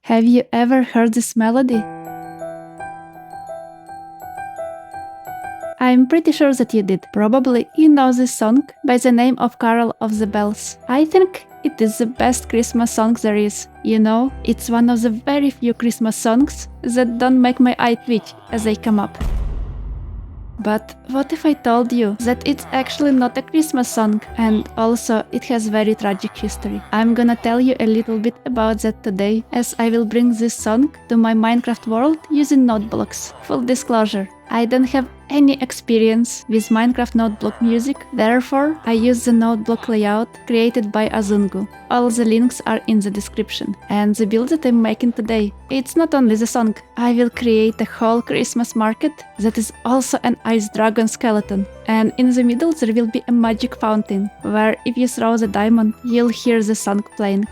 Have you ever heard this melody? I'm pretty sure that you did. Probably you know this song by the name of Carol of the Bells. I think it is the best Christmas song there is. You know, it's one of the very few Christmas songs that don't make my eye twitch as they come up. But what if I told you that it's actually not a Christmas song, and also it has very tragic history? I'm gonna tell you a little bit about that today, as I will bring this song to my Minecraft world using noteblocks. Full disclosure, I don't have any experience with Minecraft noteblock music, therefore I use the noteblock layout created by Azungu. All the links are in the description. And the build that I'm making today, it's not only the song. I will create a whole Christmas market that is also an ice dragon skeleton. And in the middle there will be a magic fountain, where if you throw the diamond, you'll hear the song playing.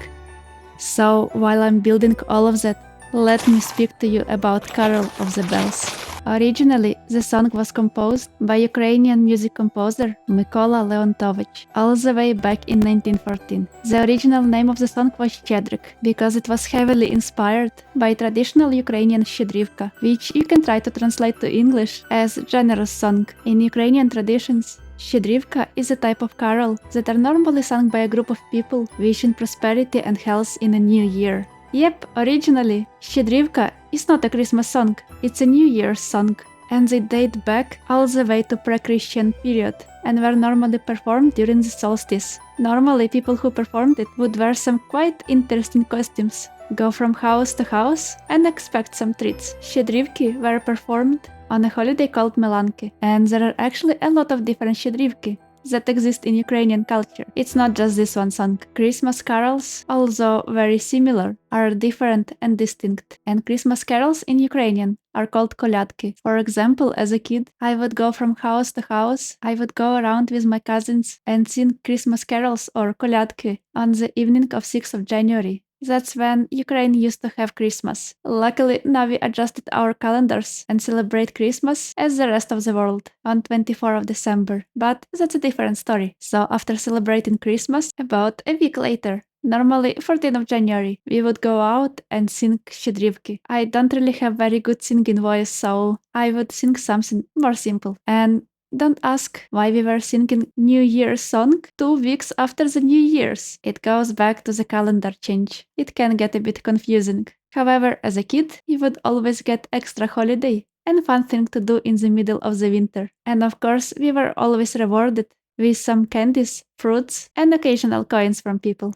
So while I'm building all of that, let me speak to you about Carol of the Bells. Originally, the song was composed by Ukrainian music composer Mykola Leontovich all the way back in 1914. The original name of the song was Щедрик, because it was heavily inspired by traditional Ukrainian Щедрівка, which you can try to translate to English as generous song. In Ukrainian traditions, Щедрівка is a type of carol that are normally sung by a group of people wishing prosperity and health in a new year. Yep, originally, Щедрівка is not a Christmas song, it's a New Year's song, and they date back all the way to pre-Christian period, and were normally performed during the solstice. Normally, people who performed it would wear some quite interesting costumes, go from house to house, and expect some treats. Щедрівки were performed on a holiday called Melanki, and there are actually a lot of different Щедрівки that exist in Ukrainian culture. It's not just this one song. Christmas carols, although very similar, are different and distinct. And Christmas carols in Ukrainian are called kolядки. For example, as a kid, I would go from house to house. I would go around with my cousins and sing Christmas carols or kolядки on the evening of 6th of January. That's when Ukraine used to have Christmas. Luckily, now we adjusted our calendars and celebrate Christmas as the rest of the world on 24th of December. But that's a different story. So after celebrating Christmas, about a week later, normally 14th of January, we would go out and sing Щедрівки. I don't really have very good singing voice, so I would sing something more simple. And don't ask why we were singing New Year's song 2 weeks after the New Year's. It goes back to the calendar change. It can get a bit confusing. However, as a kid, you would always get extra holiday and fun thing to do in the middle of the winter. And of course, we were always rewarded with some candies, fruits, and occasional coins from people.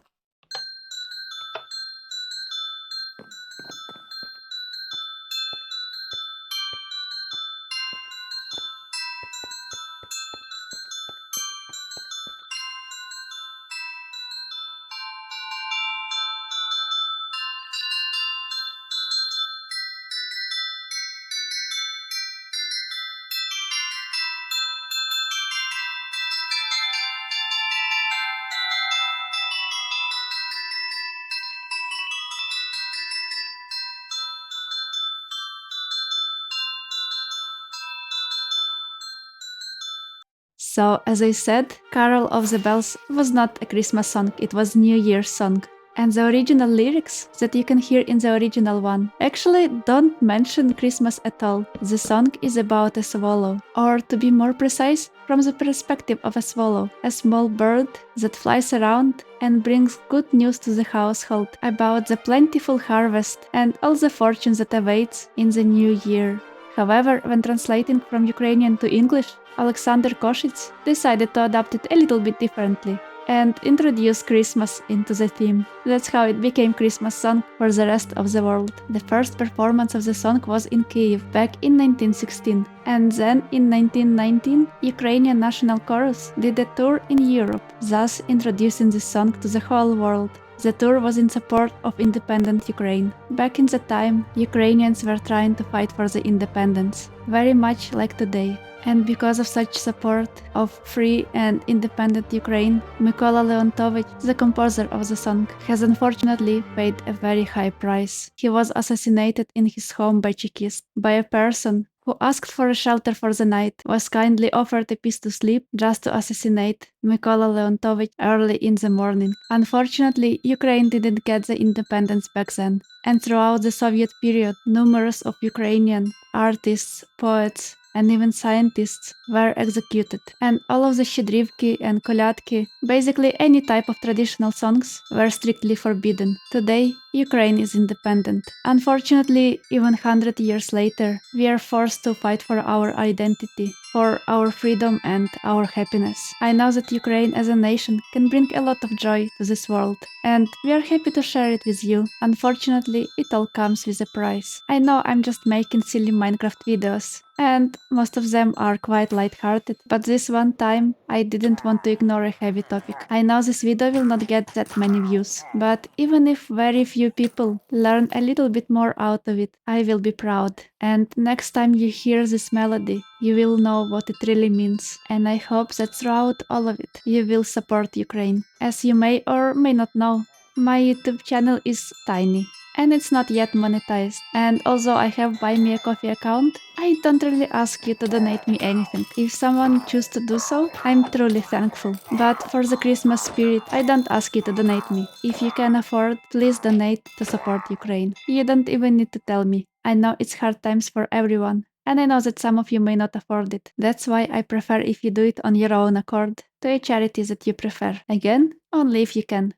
So, as I said, Carol of the Bells was not a Christmas song, it was New Year's song. And the original lyrics that you can hear in the original one actually don't mention Christmas at all. The song is about a swallow, or to be more precise, from the perspective of a swallow, a small bird that flies around and brings good news to the household about the plentiful harvest and all the fortune that awaits in the new year. However, when translating from Ukrainian to English, Alexander Koshitz decided to adapt it a little bit differently and introduce Christmas into the theme. That's how it became Christmas song for the rest of the world. The first performance of the song was in Kyiv back in 1916, and then in 1919, Ukrainian National Chorus did a tour in Europe, thus introducing the song to the whole world. The tour was in support of independent Ukraine. Back in the time, Ukrainians were trying to fight for the independence, very much like today. And because of such support of free and independent Ukraine, Mykola Leontovich, the composer of the song, has unfortunately paid a very high price. He was assassinated in his home by Chekists, by a person who asked for a shelter for the night, was kindly offered a piece to sleep just to assassinate Mykola Leontovich early in the morning. Unfortunately, Ukraine didn't get the independence back then. And throughout the Soviet period, numerous of Ukrainian artists, poets, and even scientists were executed. And all of the shidrivki and kolyadki, basically any type of traditional songs, were strictly forbidden. Today, Ukraine is independent. Unfortunately, even 100 years later, we are forced to fight for our identity, for our freedom and our happiness. I know that Ukraine as a nation can bring a lot of joy to this world, and we are happy to share it with you. Unfortunately, it all comes with a price. I know I'm just making silly Minecraft videos, and most of them are quite light-hearted, but this one time I didn't want to ignore a heavy topic. I know this video will not get that many views, but even if very few people learn a little bit more out of it, I will be proud. And next time you hear this melody, you will know what it really means. And I hope that throughout all of it, you will support Ukraine. As you may or may not know, my YouTube channel is tiny and it's not yet monetized. And although I have Buy Me a Coffee account, I don't really ask you to donate me anything. If someone chooses to do so, I'm truly thankful. But for the Christmas spirit, I don't ask you to donate me. If you can afford, please donate to support Ukraine. You don't even need to tell me. I know it's hard times for everyone. And I know that some of you may not afford it. That's why I prefer if you do it on your own accord, to a charity that you prefer. Again, only if you can.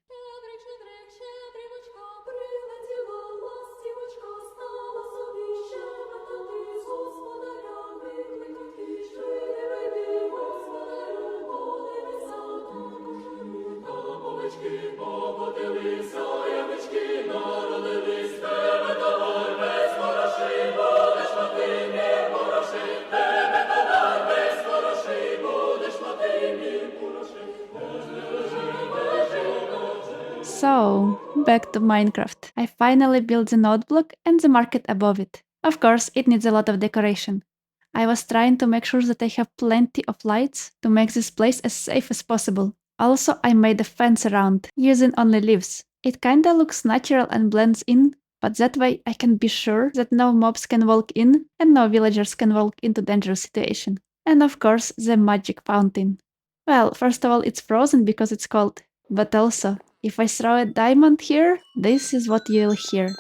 So, back to Minecraft. I finally built the noteblock and the market above it. Of course, it needs a lot of decoration. I was trying to make sure that I have plenty of lights to make this place as safe as possible. Also, I made a fence around, using only leaves. It kinda looks natural and blends in, but that way I can be sure that no mobs can walk in and no villagers can walk into dangerous situation. And of course, the magic fountain. Well, first of all, it's frozen because it's cold. But also, if I throw a diamond here, this is what you'll hear.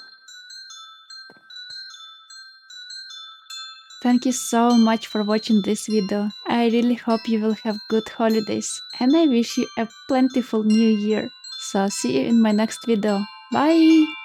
Thank you so much for watching this video. I really hope you will have good holidays and I wish you a plentiful new year. So see you in my next video. Bye!